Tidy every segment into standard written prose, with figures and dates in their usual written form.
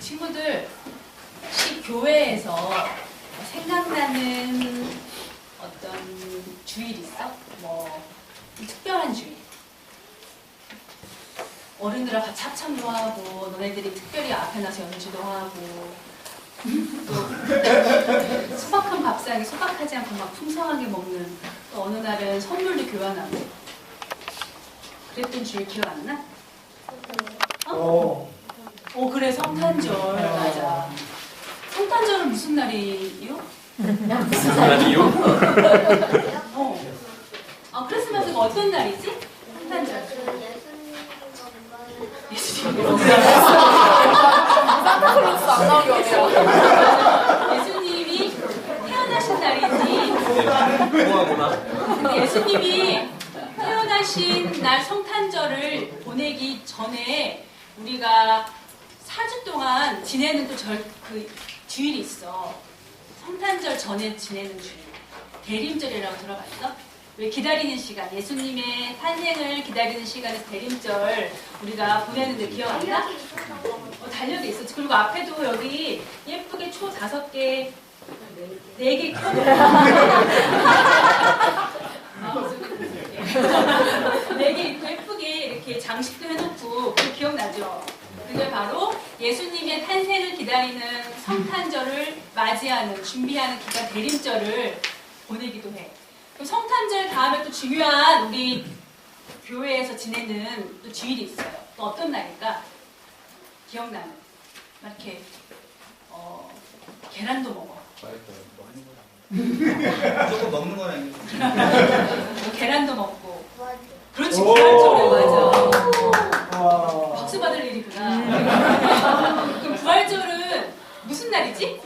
친구들 혹시 교회에서 생각나는 어떤 주일 있어? 뭐 특별한 주일. 어른들하고 같이 합창도 하고 너네들이 특별히 앞에 나서 연주도 하고 또 소박한 밥상에 소박하지 않고 막 풍성하게 먹는, 또 어느 날은 선물도 교환하고 그랬던 주일 기억 안 나? 그래, 성탄절. 맞아. 성탄절은 무슨 날이요? 무슨 날이요? 크리스마스가 어떤 날이지? 성탄절. 산타클로스 안 나오게 하세요. 예수님이 태어나신 날이지. 고마구나. 예수님이 태어나신 날 성탄절을 보내기 전에 우리가 4주 동안 지내는 또 그 주일이 있어. 성탄절 전에 지내는 주일. 대림절이라고 들어봤어? 왜 기다리는 시간, 예수님의 탄생을 기다리는 시간에서 대림절 우리가 보내는데 기억 안 나? 달력이 있어. 그리고 앞에도 여기 예쁘게 초 5개, 4개 켜놓고 4개 있고 예쁘게 이렇게 장식도 해놓고, 그거 기억나죠? 그게 바로 예수님의 탄생을 기다리는 성탄절을 맞이하는, 준비하는 기간 대림절을 보내기도 해. 성탄절 다음에 또 중요한 우리 교회에서 지내는 또 주일이 있어요. 또 어떤 날일까? 기억나는. 이렇게 계란도 먹어. 무조건 먹는 건 아니고. 계란도 먹고. 그렇지, 부활절에 맞아. 박수 받을 일이구나. 그럼 부활절은 무슨 날이지?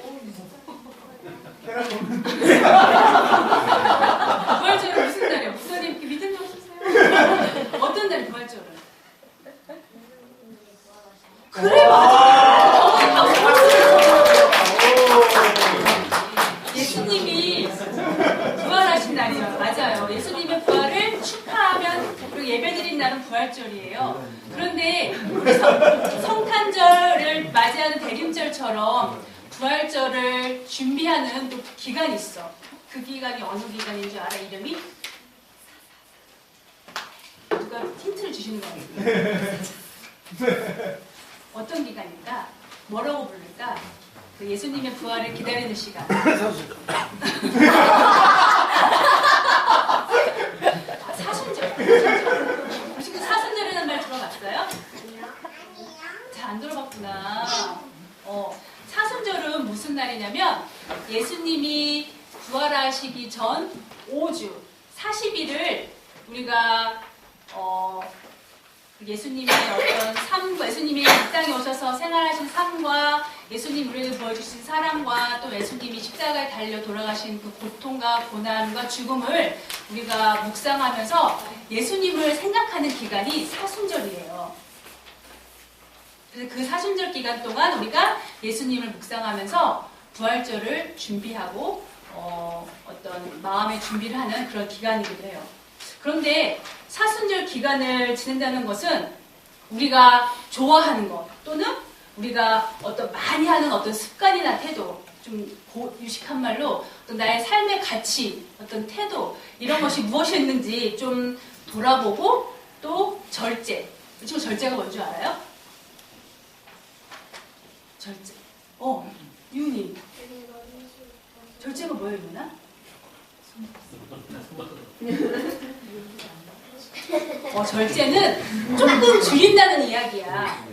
부활절은 무슨 날이야? 목사님 믿음이 없으세요? 어떤 날이 부활절은? 그래, 맞아. 예수님이 부활하신 날이에요. 맞아요. 예수님의 부활을 축하하면, 그리고 예배드린 날은 부활절이에요. 그런데 우리 성탄절을 맞이하는 대림절처럼 부활절을 준비하는 또 기간이 있어. 그 기간이 어느 기간인 줄 알아? 이름이? 누가 힌트를 주시는 거 같아요. 어떤 기간일까? 뭐라고 부를까? 그 예수님의 부활을 기다리는 시간. 사순절. 혹시 그 사순절이라는 말 들어봤어요? 잘 안 들어봤구나. 사순절은 무슨 날이냐면 예수님이 부활하시기 전 5주, 40일을 우리가 예수님의 어떤 삶과, 예수님이 이 땅에 오셔서 생활하신 삶과 예수님 우리에게 보여주신 사랑과 또 예수님이 십자가에 달려 돌아가신 그 고통과 고난과 죽음을 우리가 묵상하면서 예수님을 생각하는 기간이 사순절이에요. 그래서 그 사순절 기간 동안 우리가 예수님을 묵상하면서 부활절을 준비하고 어떤 마음의 준비를 하는 그런 기간이기도 해요. 그런데 사순절 기간을 지낸다는 것은 우리가 좋아하는 것 또는 우리가 어떤 많이 하는 어떤 습관이나 태도, 좀 유식한 말로 어떤 나의 삶의 가치, 어떤 태도, 이런 것이 무엇이었는지 좀 돌아보고, 또 절제. 이 친구 절제가 뭔지 알아요? 절제. 유니. 절제가 뭐예요, 유나? 절제는 조금 줄인다는 이야기야.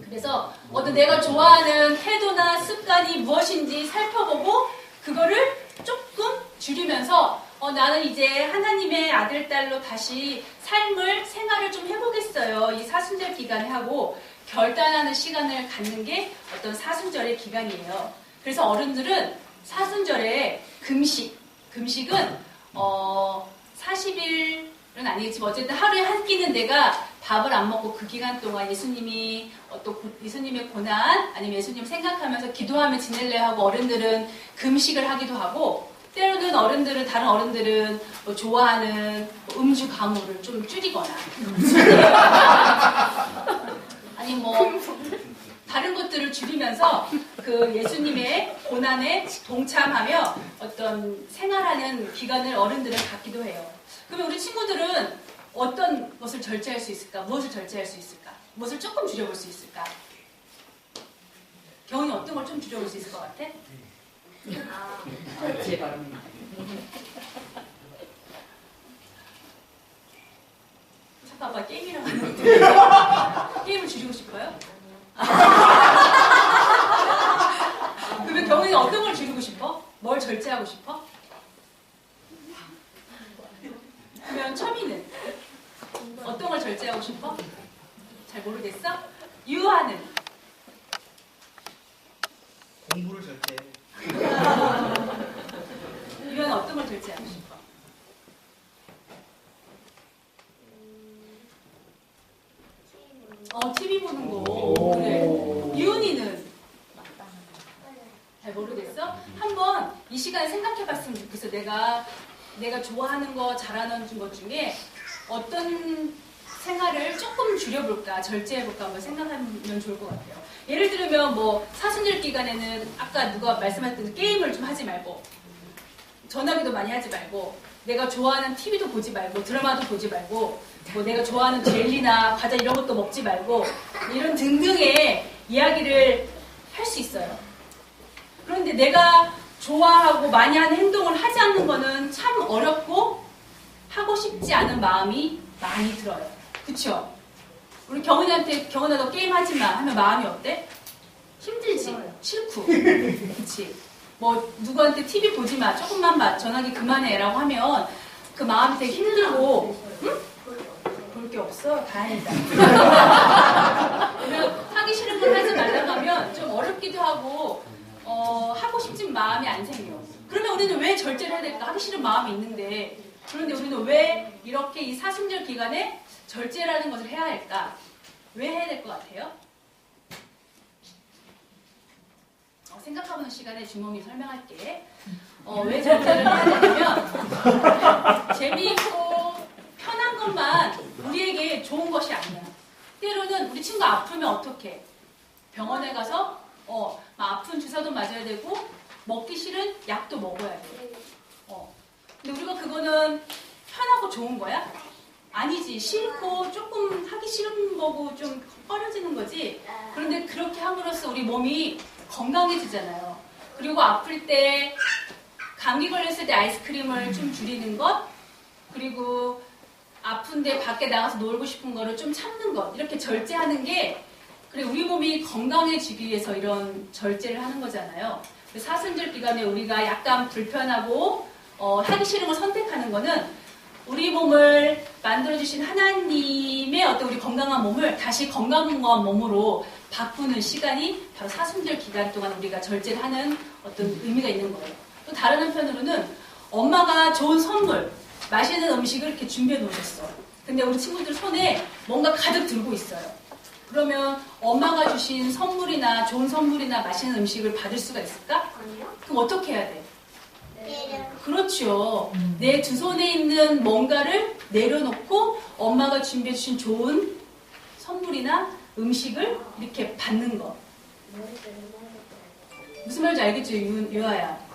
그래서 어떤 내가 좋아하는 태도나 습관이 무엇인지 살펴보고 그거를 조금 줄이면서 나는 이제 하나님의 아들, 딸로 다시 생활을 좀 해보겠어요. 이 사순절 기간에 하고 결단하는 시간을 갖는 게 어떤 사순절의 기간이에요. 그래서 어른들은 사순절에 금식은 40일은 아니겠지만 어쨌든 하루에 한 끼는 내가 밥을 안 먹고 그 기간 동안 예수님의 고난 아니면 예수님 생각하면서 기도하며 지낼래 하고 어른들은 금식을 하기도 하고, 때로는 다른 어른들은 좋아하는 음주 가무를 좀 줄이거나 아니 다른 것들을 줄이면서 그 예수님의 고난에 동참하며 어떤 생활하는 기간을 어른들은 갖기도 해요. 그러면 우리 친구들은 어떤 것을 절제할 수 있을까? 무엇을 절제할 수 있을까? 무엇을 조금 줄여볼 수 있을까? 경훈이 어떤 걸 좀 줄여볼 수 있을 것 같아? 제 발음입니다. 잠깐 아빠 게임이라고 하는데 게임을 줄이고 싶어요? 그러면 경훈이 어떤 걸 줄이고 싶어? 뭘 절제하고 싶어? 그러면 첨이는 어떤 걸 절제하고 싶어? 잘 모르겠어? 유아는 공부를 절대. 유아는 어떤 걸 절제하고 싶어? TV 보는 거. 그래. 유은이는 잘 모르겠어? 한번 이 시간에 생각해봤으면 좋겠어. 내가 좋아하는 거, 잘하는 것 중에 어떤 생활을 조금 줄여볼까, 절제해볼까 한번 생각하면 좋을 것 같아요. 예를 들면 뭐 사순절 기간에는 아까 누가 말씀하셨던 게임을 좀 하지 말고, 전화기도 많이 하지 말고, 내가 좋아하는 TV도 보지 말고, 드라마도 보지 말고, 뭐 내가 좋아하는 젤리나 과자 이런 것도 먹지 말고, 이런 등등의 이야기를 할 수 있어요. 그런데 내가 좋아하고 많이 하는 행동을 하지 않는 거는 참 어렵고 하고 싶지 않은 마음이 많이 들어요. 그쵸? 우리 경은이한테 경은아 너 게임하지 마 하면 마음이 어때? 힘들지? 싫고. 그치? 뭐 누구한테 TV 보지 마, 조금만 봐, 전화기 그만해 라고 하면 그 마음이 되게 힘들고, 응? 볼 게 없어? 다행이다. 하기 싫은 걸 하지 말라고 하면 좀 어렵기도 하고 하고 싶진 마음이 안 생겨. 그러면 우리는 왜 절제를 해야 될까? 하기 싫은 마음이 있는데. 그런데 우리는 왜 이렇게 이 사순절 기간에 절제라는 것을 해야 할까? 왜 해야 될 것 같아요? 생각해보는 시간에 주몽이 설명할게. 왜 절제를 해야 되냐면 재미있고 편한 것만 우리에게 좋은 것이 아니야. 때로는 우리 친구 아프면 어떡해? 병원에 가서 아픈 주사도 맞아야 되고 먹기 싫은 약도 먹어야 돼. 근데 우리가 그거는 편하고 좋은 거야? 아니지. 싫고 조금 하기 싫은 거고 좀 꺼려지는 거지. 그런데 그렇게 함으로써 우리 몸이 건강해지잖아요. 그리고 아플 때 감기 걸렸을 때 아이스크림을 좀 줄이는 것, 그리고 아픈데 밖에 나가서 놀고 싶은 거를 좀 참는 것, 이렇게 절제하는 게 그래 우리 몸이 건강해지기 위해서 이런 절제를 하는 거잖아요. 사순절 기간에 우리가 약간 불편하고 하기 싫은 걸 선택하는 거는 우리 몸을 만들어주신 하나님의 어떤 우리 건강한 몸을 다시 건강한 몸으로 바꾸는 시간이 바로 사순절 기간 동안 우리가 절제를 하는 어떤 의미가 있는 거예요. 또 다른 한편으로는 엄마가 좋은 선물, 맛있는 음식을 이렇게 준비해 놓으셨어. 근데 우리 친구들 손에 뭔가 가득 들고 있어요. 그러면 엄마가 주신 선물이나 좋은 선물이나 맛있는 음식을 받을 수가 있을까? 아니요. 그럼 어떻게 해야 돼? 그렇죠. 내 두 손에 있는 뭔가를 내려놓고 엄마가 준비해 주신 좋은 선물이나 음식을 이렇게 받는 거. 무슨 말인지 알겠죠, 유아야?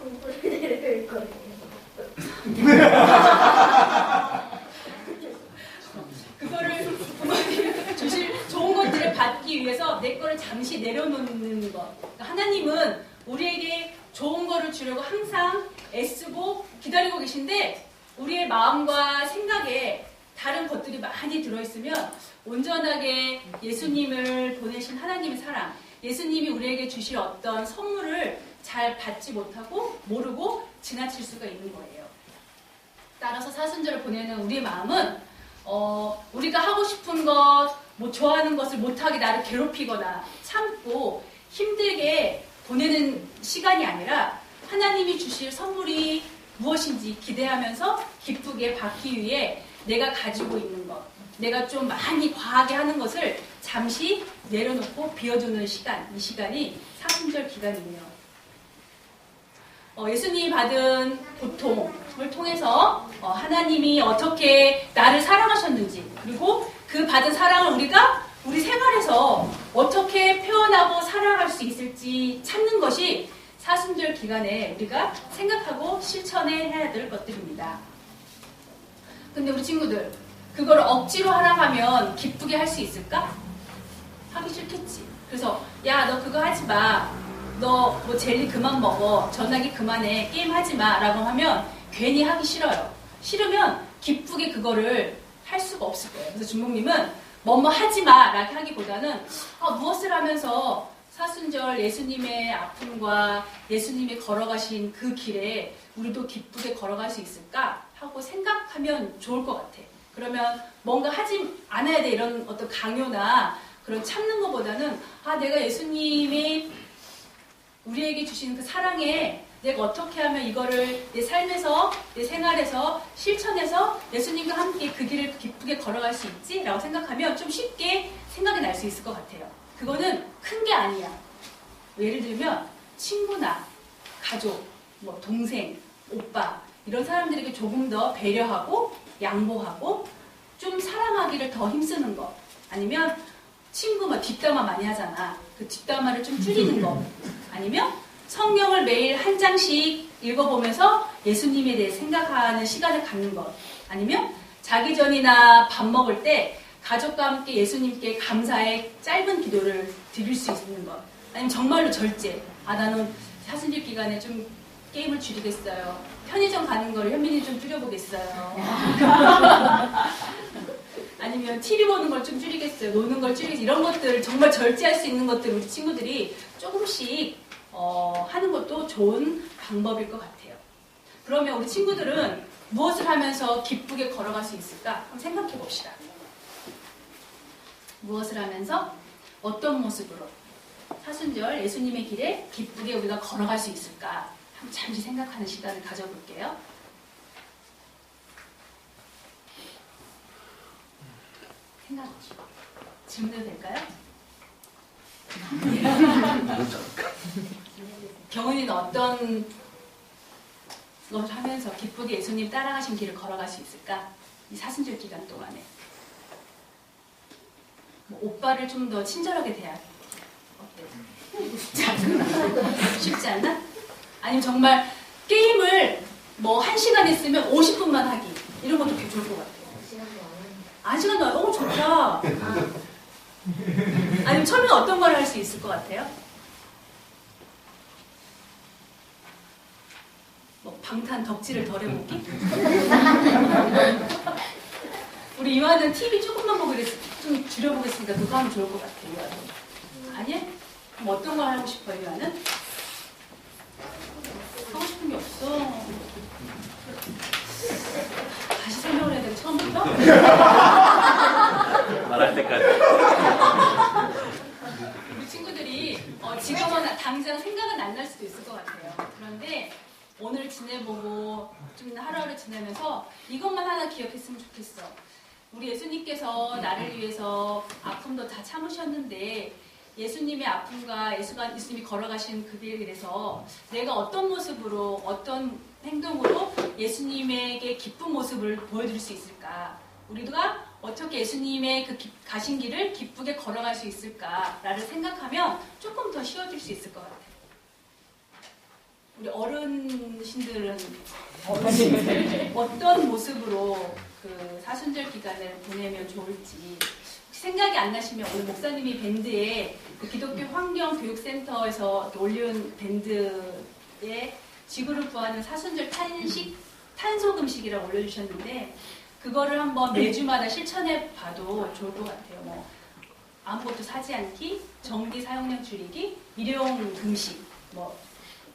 그거를 부모님이 주실 좋은 것들을 받기 위해서 내 거를 잠시 내려놓는 것. 그러니까 하나님은 우리에게 좋은 거를 주려고 항상 애쓰고 기다리고 계신데 우리의 마음과 생각에 다른 것들이 많이 들어있으면 온전하게 예수님을 보내신 하나님의 사랑, 예수님이 우리에게 주실 어떤 선물을 잘 받지 못하고 모르고 지나칠 수가 있는 거예요. 따라서 사순절을 보내는 우리의 마음은 우리가 하고 싶은 것, 뭐 좋아하는 것을 못하게 나를 괴롭히거나 참고 힘들게 보내는 시간이 아니라 하나님이 주실 선물이 무엇인지 기대하면서 기쁘게 받기 위해 내가 가지고 있는 것, 내가 좀 많이 과하게 하는 것을 잠시 내려놓고 비워두는 시간, 이 시간이 사순절 기간이에요. 예수님이 받은 고통을 통해서 하나님이 어떻게 나를 사랑하셨는지, 그리고 그 받은 사랑을 우리가 우리 생활에서 어떻게 표현하고 살아갈 수 있을지 찾는 것이 사순절 기간에 우리가 생각하고 실천해야 될 것들입니다. 근데 우리 친구들, 그걸 억지로 하라 하면 기쁘게 할 수 있을까? 하기 싫겠지. 그래서 야, 너 그거 하지 마. 너 뭐 젤리 그만 먹어. 전화기 그만해. 게임 하지 마. 라고 하면 괜히 하기 싫어요. 싫으면 기쁘게 그거를 할 수가 없을 거예요. 그래서 주목님은 뭐뭐 하지 마. 라고 하기보다는 무엇을 하면서 사순절 예수님의 아픔과 예수님이 걸어가신 그 길에 우리도 기쁘게 걸어갈 수 있을까 하고 생각하면 좋을 것 같아. 그러면 뭔가 하지 않아야 돼 이런 어떤 강요나 그런 참는 것보다는 내가 예수님이 우리에게 주신 그 사랑에 내가 어떻게 하면 이거를 내 삶에서 내 생활에서 실천해서 예수님과 함께 그 길을 기쁘게 걸어갈 수 있지? 라고 생각하면 좀 쉽게 생각이 날 수 있을 것 같아요. 그거는 큰 게 아니야. 예를 들면 친구나 가족, 뭐 동생, 오빠 이런 사람들에게 조금 더 배려하고 양보하고 좀 사랑하기를 더 힘쓰는 것. 아니면 친구 뒷담화 많이 하잖아. 그 뒷담화를 좀 줄이는 것. 아니면 성경을 매일 한 장씩 읽어보면서 예수님에 대해 생각하는 시간을 갖는 것. 아니면 자기 전이나 밥 먹을 때 가족과 함께 예수님께 감사의 짧은 기도를 드릴 수 있는 것. 아니면 정말로 절제. 나는 사순절 기간에 좀 게임을 줄이겠어요. 편의점 가는 걸 현민이 좀 줄여보겠어요. 아니면 TV 보는 걸 좀 줄이겠어요. 노는 걸 줄이겠어요. 이런 것들 정말 절제할 수 있는 것들 우리 친구들이 조금씩 하는 것도 좋은 방법일 것 같아요. 그러면 우리 친구들은 무엇을 하면서 기쁘게 걸어갈 수 있을까? 한번 생각해 봅시다. 무엇을 하면서 어떤 모습으로 사순절 예수님의 길에 기쁘게 우리가 걸어갈 수 있을까? 한번 잠시 생각하는 시간을 가져볼게요. 생각 질문해도 될까요? 경은이는 어떤 것을 하면서 기쁘게 예수님 따라가신 길을 걸어갈 수 있을까? 이 사순절 기간 동안에. 오빠를 좀 더 친절하게 대하기. 어때? 쉽지 않나? 아니면 정말 게임을 1시간 했으면 50분만 하기. 이런 것도 되게 좋을 것 같아요. 시간도 안 하고 좋다. 아니면 처음에 어떤 걸 할 수 있을 것 같아요? 방탄 덕질을 덜해보기? 우리 이화는 TV 조금만 보고 좀 줄여보겠습니다. 그거 하면 좋을 것 같아요. 이화는. 아니야? 그럼 어떤 걸 하고 싶어요, 이화는? 하고 싶은 게 없어. 다시 설명을 해야 돼, 처음부터? 말할 때까지. 우리 친구들이 지금은 당장 생각은 안 날 수도 있을 것 같아요. 그런데 오늘 지내보고 좀 하루하루 지내면서 이것만 하나 기억했으면 좋겠어. 우리 예수님께서 나를 위해서 아픔도 다 참으셨는데 예수님의 아픔과 예수님이 걸어가신 그 길에서 내가 어떤 모습으로 어떤 행동으로 예수님에게 기쁜 모습을 보여줄 수 있을까? 우리가 어떻게 예수님의 그 가신 길을 기쁘게 걸어갈 수 있을까라를 생각하면 조금 더 쉬워질 수 있을 것 같아요. 우리 어른신들은 어떤 모습으로 그 사순절 기간을 보내면 좋을지 생각이 안 나시면 오늘 목사님이 밴드에 그 기독교 환경교육센터에서 올려온 밴드에 지구를 구하는 사순절 탄소금식이라고 올려주셨는데 그거를 한번 매주마다 실천해 봐도 좋을 것 같아요. 아무것도 사지 않기, 전기 사용량 줄이기, 일회용 금식,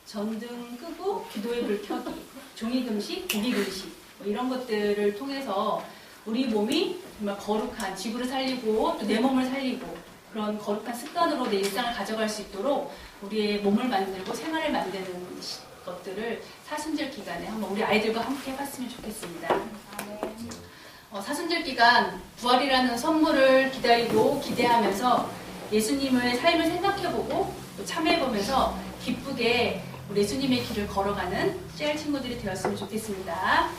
전등 끄고 기도의 불 켜기, 종이 금식, 고기 금식 이런 것들을 통해서 우리 몸이 정말 거룩한 지구를 살리고 또 내 몸을 살리고 그런 거룩한 습관으로 내 일상을 가져갈 수 있도록 우리의 몸을 만들고 생활을 만드는 것들을 사순절 기간에 한번 우리 아이들과 함께 해봤으면 좋겠습니다. 사순절 기간 부활이라는 선물을 기다리고 기대하면서 예수님의 삶을 생각해보고 또 참여해보면서 기쁘게 우리 예수님의 길을 걸어가는 셀 친구들이 되었으면 좋겠습니다.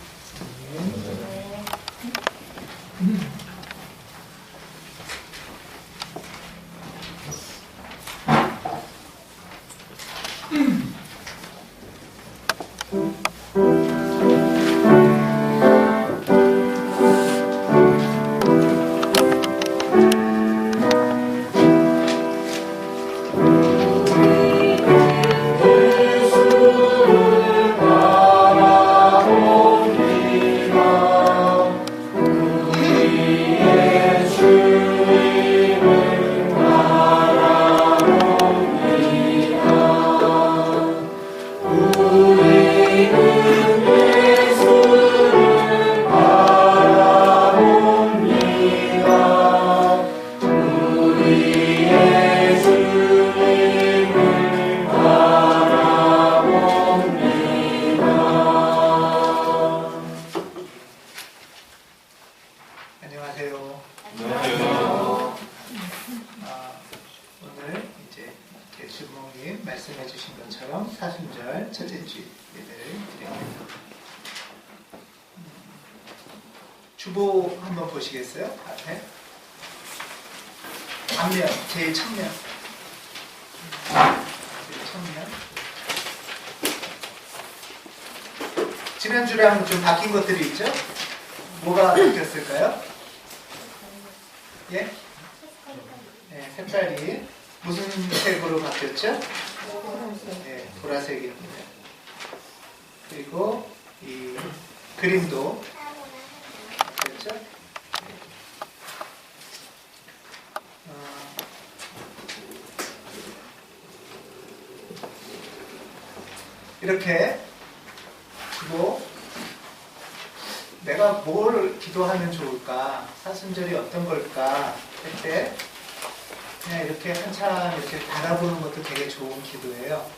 예배를 드립니다. 주보 한번 보시겠어요? 앞에 앞면, 제일 측면. 지난주랑 좀 바뀐 것들이 있죠? 뭐가 바뀌었을까요? 예? 네, 색깔이 무슨 색으로 바뀌었죠? 네, 보라색입니다. 그리고 이 그림도 바뀌었죠? 이렇게 그리고 내가 뭘 기도하면 좋을까? 사순절이 어떤 걸까? 할 때 그냥 이렇게 한참 이렇게 바라보는 것도 되게 좋은 기도예요.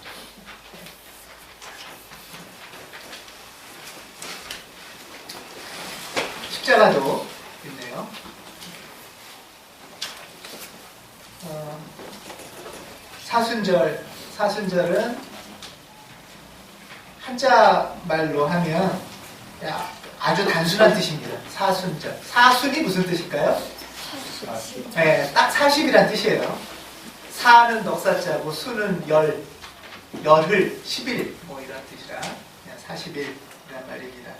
십자가도 있네요. 사순절은 한자 말로 하면 아주 단순한 뜻입니다. 사순절. 사순이 무슨 뜻일까요? 네, 딱 40이란 뜻이에요. 사는 넉사자고 수는 열흘, 10일 뭐 이런 뜻이라 그냥 40일이란 말입니다.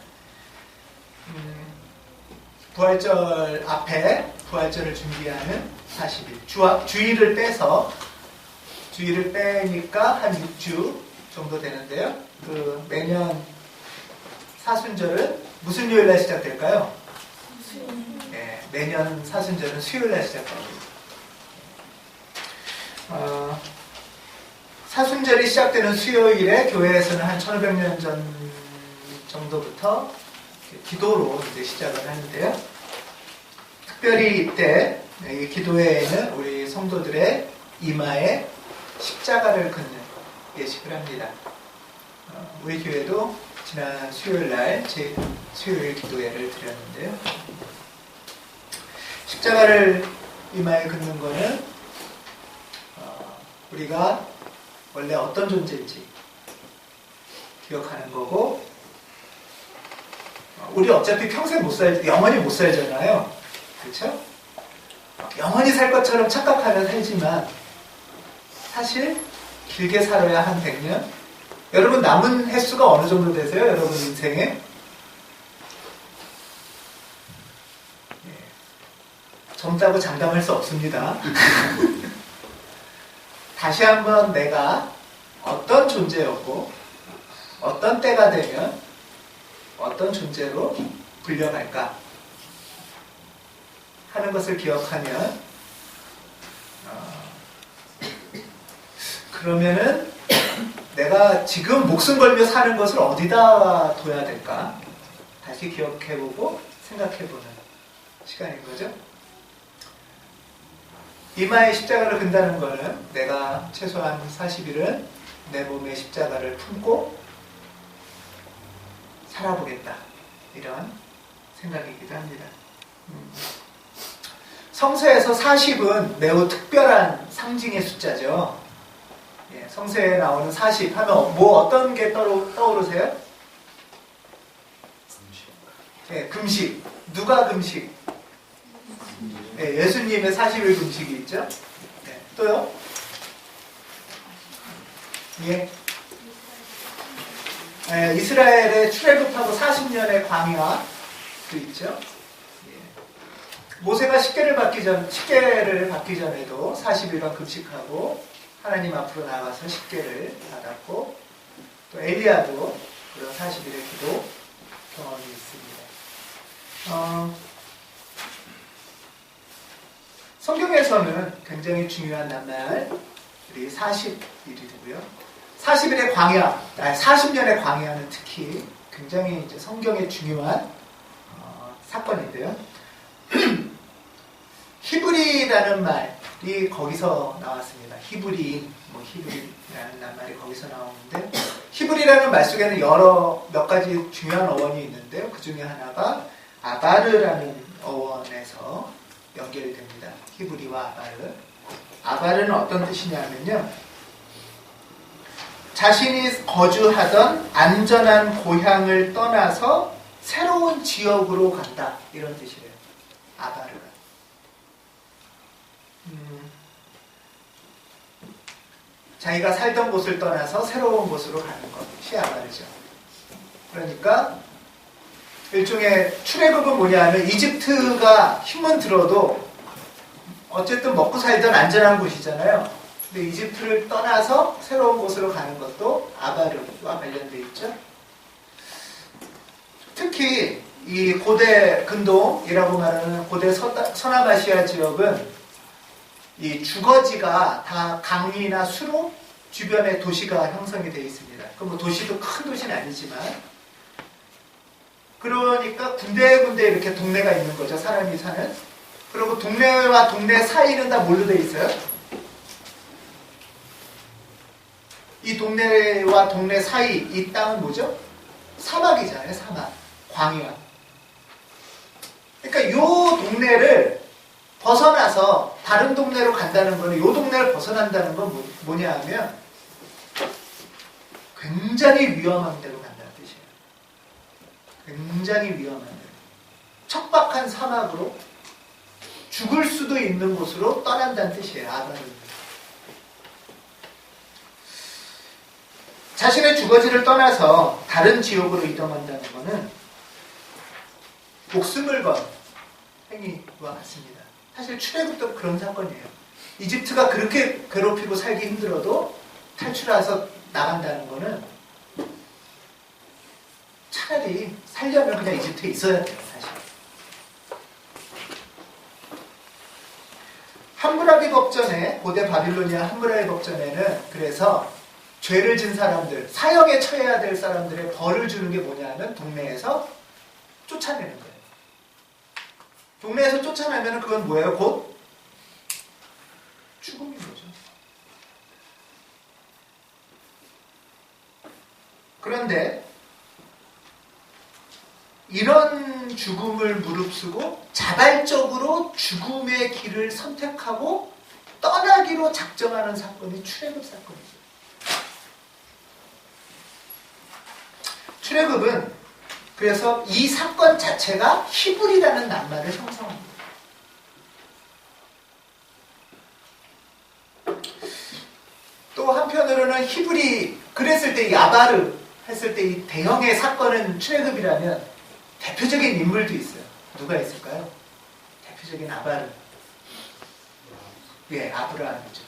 부활절 앞에 부활절을 준비하는 40일. 주일을 빼니까 한 6주 정도 되는데요. 그 매년 사순절은 무슨 요일날 시작될까요? 네, 매년 사순절은 수요일날 시작합니다. 사순절이 시작되는 수요일에 교회에서는 한 1500년 전 정도부터 기도로 이제 시작을 하는데요. 특별히 이때 이 기도회에는 우리 성도들의 이마에 십자가를 긋는 예식을 합니다. 우리 교회도 지난 수요일날 제 수요일 기도회를 드렸는데요. 십자가를 이마에 긋는 거는 우리가 원래 어떤 존재인지 기억하는 거고, 우리 어차피 평생 영원히 못 살잖아요. 그렇죠? 영원히 살 것처럼 착각하며 살지만 사실 길게 살아야 한 100년? 여러분 남은 횟수가 어느 정도 되세요? 여러분 인생에? 젊다고 장담할 수 없습니다. 다시 한번 내가 어떤 존재였고 어떤 때가 되면 어떤 존재로 불려갈까 하는 것을 기억하면 그러면은 내가 지금 목숨 걸며 사는 것을 어디다 둬야 될까 다시 기억해보고 생각해보는 시간인 거죠. 이마에 십자가를 근다는 것은 내가 최소한 40일은 내 몸에 십자가를 품고 살아보겠다, 이런 생각이기도 합니다. 성서에서 40은 매우 특별한 상징의 숫자죠. 성서에 나오는 40 하면 어떤 게 떠오르세요? 금식. 누가 금식? 예수님의 40일 금식이 있죠. 또요? 이스라엘의 출애굽하고 40년의 광야도 있죠. 모세가 십계를 받기 전에도 40일간 금식하고 하나님 앞으로 나가서 십계를 받았고, 또 엘리야도 그런 40일의 기도 경험이 있습니다. 성경에서는 굉장히 중요한 날이 40일이고요. 40일의 광야, 40년의 광야는 특히 굉장히 이제 성경의 중요한 사건인데요. 히브리라는 말이 거기서 나왔습니다. 히브리라는 말이 거기서 나오는데, 히브리라는 말 속에는 몇 가지 중요한 어원이 있는데요. 그 중에 하나가 아바르라는 어원에서 연결됩니다. 히브리와 아바르. 아바르는 어떤 뜻이냐면요, 자신이 거주하던 안전한 고향을 떠나서 새로운 지역으로 간다. 이런 뜻이래요. 아바르가. 자기가 살던 곳을 떠나서 새로운 곳으로 가는 것이 아바르죠. 그러니까 일종의 출애굽은 뭐냐 하면 이집트가 힘은 들어도 어쨌든 먹고 살던 안전한 곳이잖아요. 근데 이집트를 떠나서 새로운 곳으로 가는 것도 아바르와 관련되어 있죠. 특히 이 고대 근동이라고 말하는 고대 서남아시아 지역은 이 주거지가 다 강이나 수로 주변에 도시가 형성이 되어 있습니다. 그럼 뭐 도시도 큰 도시는 아니지만 그러니까 군데군데 이렇게 동네가 있는 거죠. 사람이 사는. 그리고 동네와 동네 사이는 다 뭘로 되어 있어요? 이 동네와 동네 사이 이 땅은 뭐죠? 사막이잖아요. 사막. 광야. 그러니까 이 동네를 벗어나서 다른 동네로 간다는 거는 이 동네를 벗어난다는 건 뭐냐 하면 굉장히 위험한 데로 간다는 뜻이에요. 굉장히 위험한 데로. 척박한 사막으로 죽을 수도 있는 곳으로 떠난다는 뜻이에요. 아바르. 자신의 주거지를 떠나서 다른 지역으로 이동한다는 것은 목숨을 건 행위와 같습니다. 사실 출애굽도 그런 사건이에요. 이집트가 그렇게 괴롭히고 살기 힘들어도 탈출해서 나간다는 거는 차라리 살려면 그냥 이집트에 있어야 돼요. 사실. 함무라비 법전에 고대 바빌로니아 함무라비 법전에는 그래서 죄를 진 사람들, 사형에 처해야 될 사람들의 벌을 주는 게 뭐냐 하면 동네에서 쫓아내는 거예요. 동네에서 쫓아내면 그건 뭐예요? 곧 죽음인 거죠. 그런데 이런 죽음을 무릅쓰고 자발적으로 죽음의 길을 선택하고 떠나기로 작정하는 사건이 출애굽 사건이죠. 출애굽은 그래서 이 사건 자체가 히브리라는 낱말을 형성합니다. 또 한편으로는 히브리 그랬을 때 이 아바르 했을 때 이 대형의 사건은 출애굽이라면 대표적인 인물도 있어요. 누가 있을까요? 대표적인 아바르. 예, 아브라함이죠.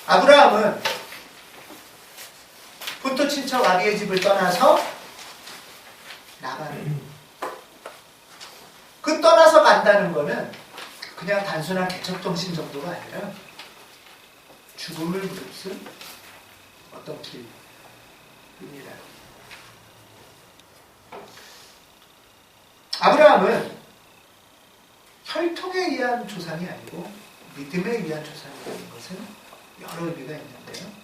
아브라함은 본토 친척 아비의 집을 떠나서 나가는. 그 떠나서 간다는 거는 그냥 단순한 개척정신 정도가 아니라 죽음을 무릅쓴 어떤 길입니다. 아브라함은 혈통에 의한 조상이 아니고 믿음에 의한 조상이라는 것은 여러 의미가 있는데요.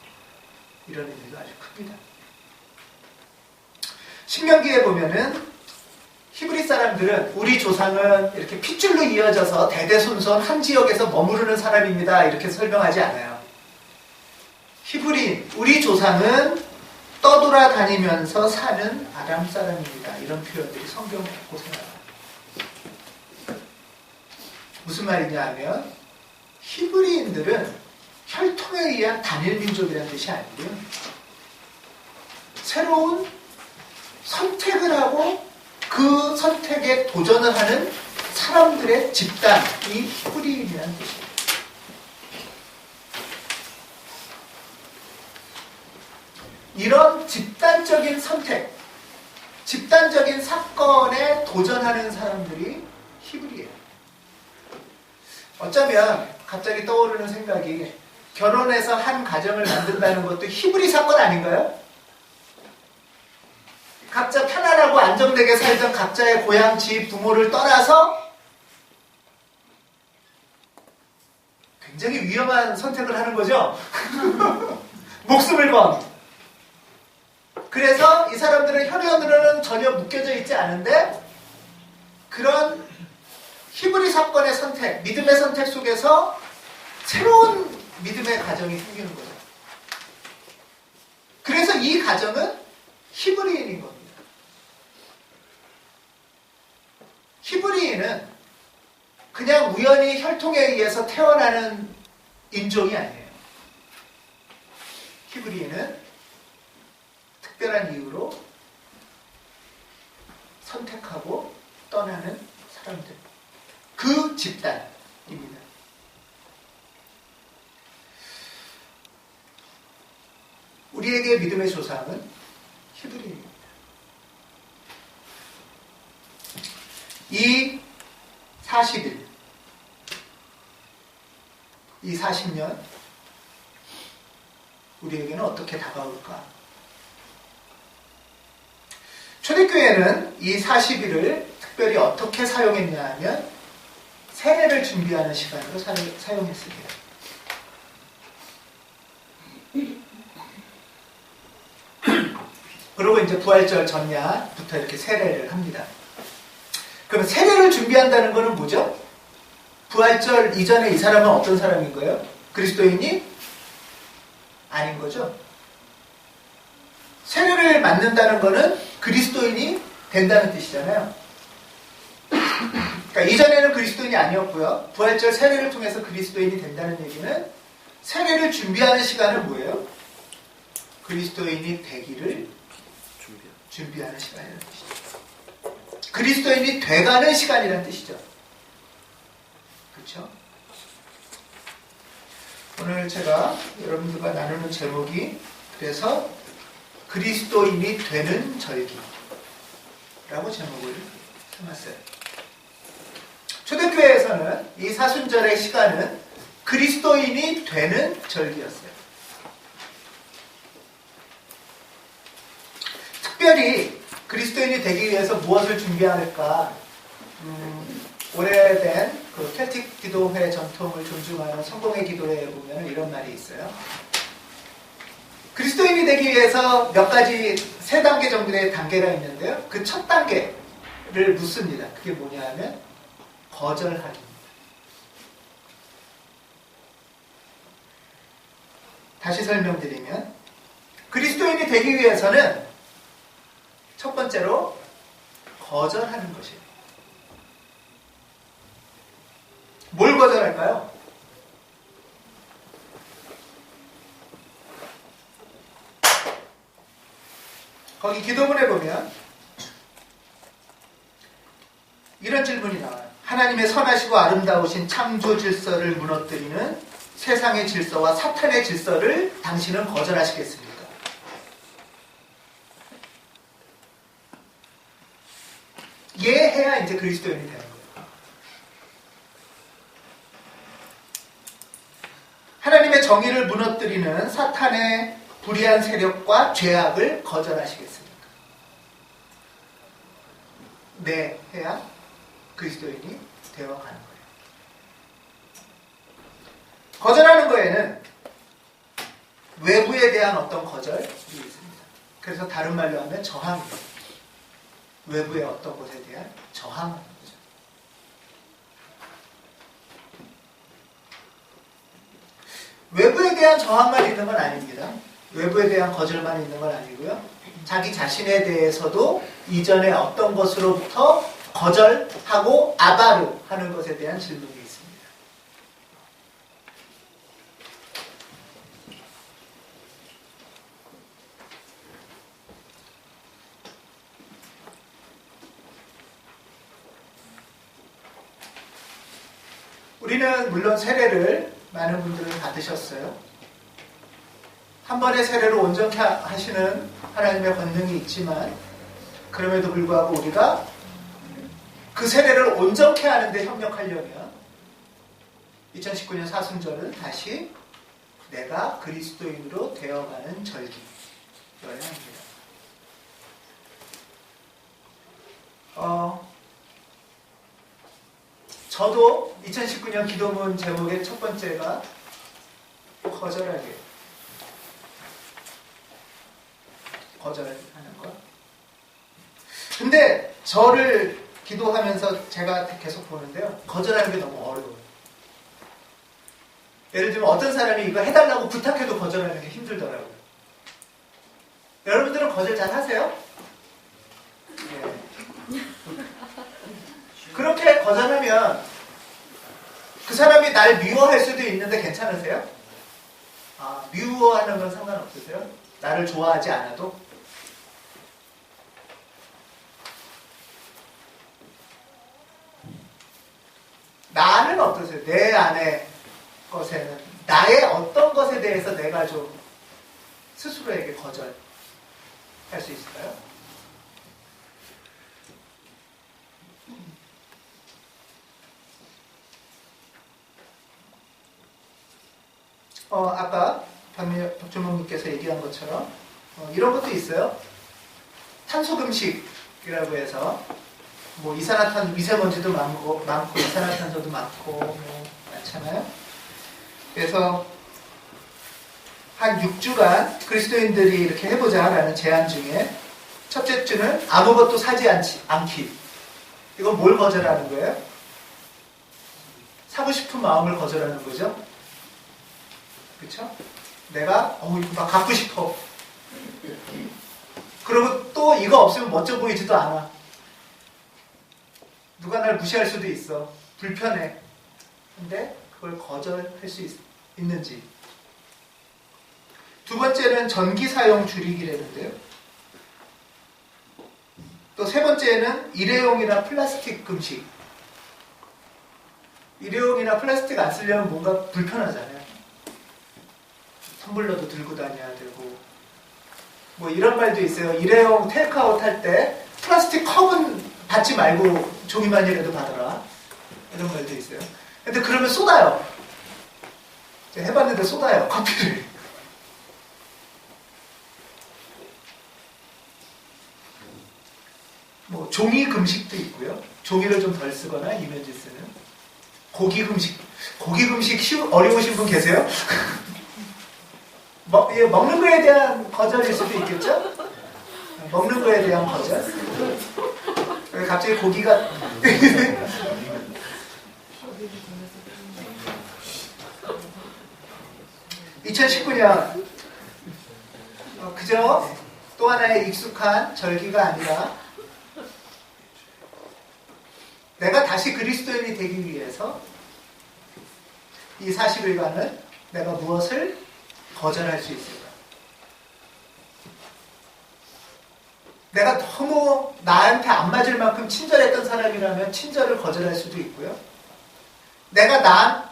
이런 의미가 아주 큽니다. 신명기에 보면은 히브리 사람들은 우리 조상은 이렇게 핏줄로 이어져서 대대손손 한 지역에서 머무르는 사람입니다. 이렇게 설명하지 않아요. 히브리, 우리 조상은 떠돌아다니면서 사는 아람 사람입니다. 이런 표현들이 성경 곳곳에 나와요. 무슨 말이냐 하면 히브리인들은 혈통에 의한 단일 민족이라는 뜻이 아니고요. 새로운 선택을 하고 그 선택에 도전을 하는 사람들의 집단이 히브리인이라는 뜻이에요. 이런 집단적인 선택, 집단적인 사건에 도전하는 사람들이 히브리예요. 어쩌면 갑자기 떠오르는 생각이 결혼해서 한 가정을 만든다는 것도 히브리 사건 아닌가요? 각자 편안하고 안정되게 살던 각자의 고향, 집, 부모를 떠나서 굉장히 위험한 선택을 하는 거죠. 목숨을 건. 그래서 이 사람들은 혈연으로는 전혀 묶여져 있지 않은데 그런 히브리 사건의 선택, 믿음의 선택 속에서 새로운 믿음의 가정이 생기는 거죠. 그래서 이 가정은 히브리인인 겁니다. 히브리인은 그냥 우연히 혈통에 의해서 태어나는 인종이 아니에요. 히브리인은 특별한 이유로 선택하고 떠나는 사람들. 그 집단입니다. 우리에게 믿음의 조상은 히브리인입니다. 이 40일, 이 40년, 우리에게는 어떻게 다가올까? 초대교회는 이 40일을 특별히 어떻게 사용했냐 하면 세례를 준비하는 시간으로 사용했습니다. 그리고 이제 부활절 전야부터 이렇게 세례를 합니다. 그러면 세례를 준비한다는 것은 뭐죠? 부활절 이전에 이 사람은 어떤 사람인 거예요? 그리스도인이 아닌 거죠? 세례를 맞는다는 것은 그리스도인이 된다는 뜻이잖아요. 그러니까 이전에는 그리스도인이 아니었고요. 부활절 세례를 통해서 그리스도인이 된다는 얘기는 세례를 준비하는 시간은 뭐예요? 그리스도인이 되기를 준비하는 시간이라는 뜻이죠. 그리스도인이 돼가는 시간이라는 뜻이죠. 그렇죠? 오늘 제가 여러분들과 나누는 제목이 그래서 그리스도인이 되는 절기라고 제목을 삼았어요. 초대교회에서는 이 사순절의 시간은 그리스도인이 되는 절기였어요. 특별히 그리스도인이 되기 위해서 무엇을 준비할까? 오래된 그 켈틱 기도회 전통을 존중하는 성공의 기도회에 보면 이런 말이 있어요. 그리스도인이 되기 위해서 몇 가지, 3단계 정도의 단계가 있는데요. 그 첫 단계를 묻습니다. 그게 뭐냐 하면 거절하기입니다. 다시 설명드리면 그리스도인이 되기 위해서는 첫 번째로 거절하는 것이에요. 뭘 거절할까요? 거기 기도문에 보면 이런 질문이 나와요. 하나님의 선하시고 아름다우신 창조 질서를 무너뜨리는 세상의 질서와 사탄의 질서를 당신은 거절하시겠습니까? 이해해야 이제 그리스도인이 되는 거예요. 하나님의 정의를 무너뜨리는 사탄의 불의한 세력과 죄악을 거절하시겠습니까? 네, 해야 그리스도인이 되어가는 거예요. 거절하는 거에는 외부에 대한 어떤 거절이 있습니다. 그래서 다른 말로 하면 저항입니다. 외부의 어떤 것에 대한 저항하는 거죠. 외부에 대한 저항만 있는 건 아닙니다. 외부에 대한 거절만 있는 건 아니고요. 자기 자신에 대해서도 이전에 어떤 것으로부터 거절하고 아바르 하는 것에 대한 질문이 있습니다. 우리는 물론 세례를 많은 분들은 받으셨어요. 한 번의 세례로 온전케 하시는 하나님의 권능이 있지만 그럼에도 불구하고 우리가 그 세례를 온전케 하는데 협력하려면 2019년 사순절은 다시 내가 그리스도인으로 되어가는 절기여야 합니다. 저도 2019년 기도문 제목의 첫 번째가 거절하기. 거절하는 것. 근데 저를 기도하면서 제가 계속 보는데요. 거절하는 게 너무 어려워요. 예를 들면 어떤 사람이 이거 해달라고 부탁해도 거절하는 게 힘들더라고요. 여러분들은 거절 잘 하세요? 네. 그렇게 거절하면 그 사람이 날 미워할 수도 있는데 괜찮으세요? 미워하는 건 상관없으세요? 나를 좋아하지 않아도? 나는 어떠세요? 내 안의 것에는 나의 어떤 것에 대해서 내가 좀 스스로에게 거절할 수 있을까요? 아까 박주몽님께서 얘기한 것처럼 이런 것도 있어요. 탄소금식이라고 해서 뭐 이산화탄 미세먼지도 많고 이산화탄소도 많고 뭐 많잖아요. 그래서 한 6주간 그리스도인들이 이렇게 해보자라는 제안 중에 첫째 주는 아무것도 사지 않기. 이건 뭘 거절하는 거예요? 사고 싶은 마음을 거절하는 거죠. 그렇죠? 내가 이거 막 갖고 싶어. 그리고 또 이거 없으면 멋져 보이지도 않아. 누가 날 무시할 수도 있어. 불편해. 근데 그걸 거절할 수 있는지. 두 번째는 전기 사용 줄이기라는데요. 또 세 번째는 일회용이나 플라스틱 금식. 일회용이나 플라스틱 안 쓰려면 뭔가 불편하잖아요. 텀블러도 들고 다녀야 되고 뭐 이런 말도 있어요. 일회용 테이크아웃 할 때 플라스틱 컵은 받지 말고 종이만이라도 받아라. 이런 말도 있어요. 근데 그러면 쏟아요. 제가 해봤는데 쏟아요. 커피를. 뭐 종이 금식도 있고요. 종이를 좀 덜 쓰거나 이면지 쓰는 고기 금식. 고기 금식 어려우신 분 계세요? 먹는 거에 대한 거절일 수도 있겠죠? 먹는 거에 대한 거절. 갑자기 고기가 2019년 그저 또 하나의 익숙한 절기가 아니라 내가 다시 그리스도인이 되기 위해서 이 40일간은 내가 무엇을 거절할 수 있을까? 내가 너무 나한테 안 맞을 만큼 친절했던 사람이라면 친절을 거절할 수도 있고요.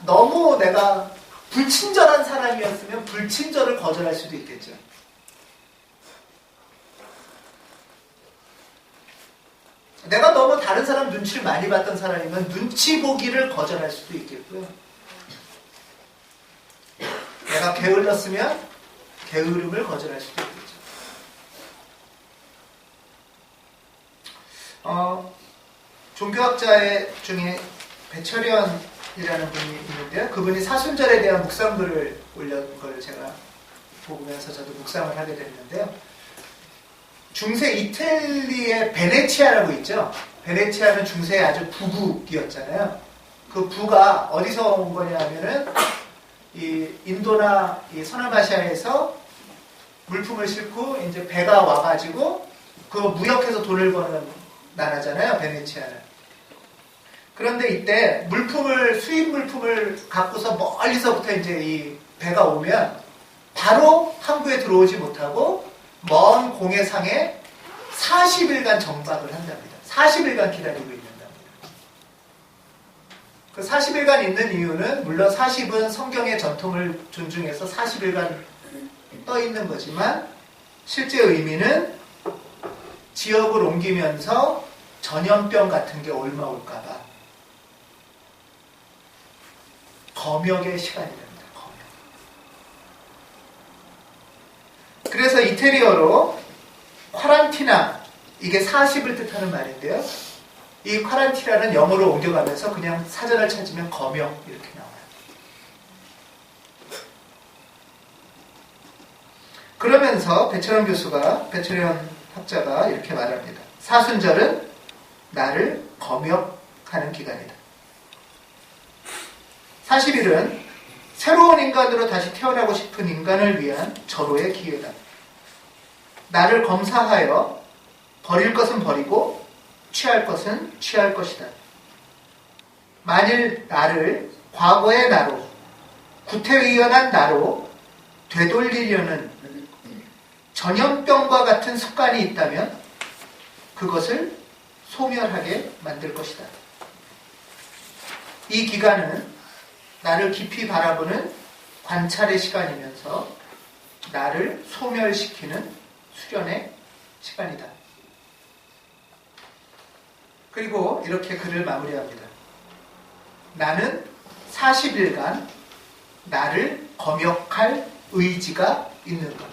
너무 내가 불친절한 사람이었으면 불친절을 거절할 수도 있겠죠. 내가 너무 다른 사람 눈치를 많이 봤던 사람이면 눈치 보기를 거절할 수도 있겠고요. 내가 게을렀으면 게으름을 거절할 수도 있겠죠. 종교학자 중에 배철현이라는 분이 있는데요. 그분이 사순절에 대한 묵상글을 올린 걸 제가 보면서 저도 묵상을 하게 됐는데요. 중세 이탈리아의 베네치아라고 있죠. 베네치아는 중세의 아주 부국이었잖아요. 그 부가 어디서 온 거냐면은 이 인도나 이 서남아시아에서 물품을 싣고 이제 배가 와가지고 그거 무역해서 돈을 버는 나라잖아요. 베네치아는. 그런데 이때 수입 물품을 갖고서 멀리서부터 이제 이 배가 오면 바로 항구에 들어오지 못하고 먼 공해상에 40일간 정박을 한답니다. 40일간 기다리고 있는답니다. 그 40일간 있는 이유는 물론 40은 성경의 전통을 존중해서 40일간 떠 있는 거지만 실제 의미는 지역을 옮기면서 전염병 같은 게 옮아올까봐 검역의 시간이랍니다. 검역. 그래서 이태리어로 쿼란티나, 이게 40을 뜻하는 말인데요. 이 쿼란티나는 영어로 옮겨가면서 그냥 사전을 찾으면 검역 이렇게 나와요. 그러면서 배철현 학자가 이렇게 말합니다. 사순절은 나를 검역하는 기간이다. 40일은 새로운 인간으로 다시 태어나고 싶은 인간을 위한 절호의 기회다. 나를 검사하여 버릴 것은 버리고 취할 것은 취할 것이다. 만일 나를 과거의 나로, 구태의연한 나로 되돌리려는 전염병과 같은 습관이 있다면 그것을 소멸하게 만들 것이다. 이 기간은 나를 깊이 바라보는 관찰의 시간이면서 나를 소멸시키는 수련의 시간이다. 그리고 이렇게 글을 마무리합니다. 나는 40일간 나를 검역할 의지가 있는가?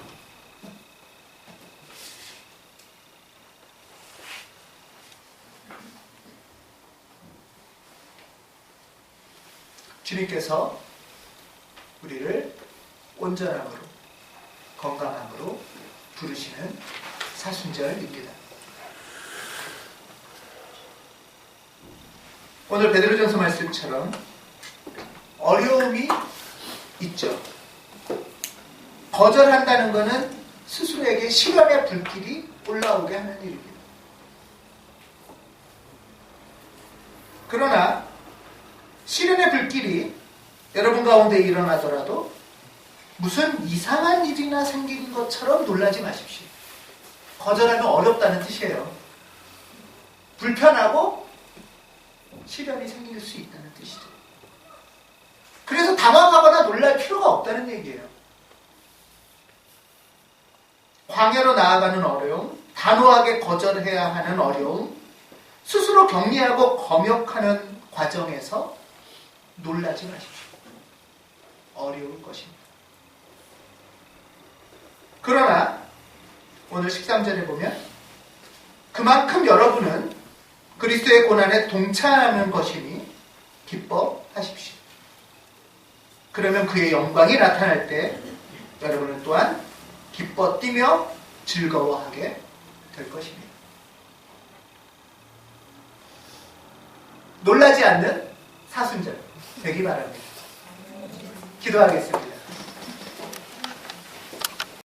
주님께서 우리를 온전함으로 건강함으로 부르시는 사순절입니다. 오늘 베드로전서 말씀처럼 어려움이 있죠. 거절한다는 것은 스스로에게 시련의 불길이 올라오게 하는 일입니다. 그러나 시련의 불길이 여러분 가운데 일어나더라도 무슨 이상한 일이나 생긴 것처럼 놀라지 마십시오. 거절하면 어렵다는 뜻이에요. 불편하고 시련이 생길 수 있다는 뜻이죠. 그래서 당황하거나 놀랄 필요가 없다는 얘기예요. 광야로 나아가는 어려움, 단호하게 거절해야 하는 어려움, 스스로 격리하고 검역하는 과정에서 놀라지 마십시오. 어려울 것입니다. 그러나 오늘 13절에 보면 그만큼 여러분은 그리스도의 고난에 동참하는 것이니 기뻐하십시오. 그러면 그의 영광이 나타날 때 여러분은 또한 기뻐 뛰며 즐거워하게 될 것입니다. 놀라지 않는 사순절 되기 바랍니다. 기도하겠습니다.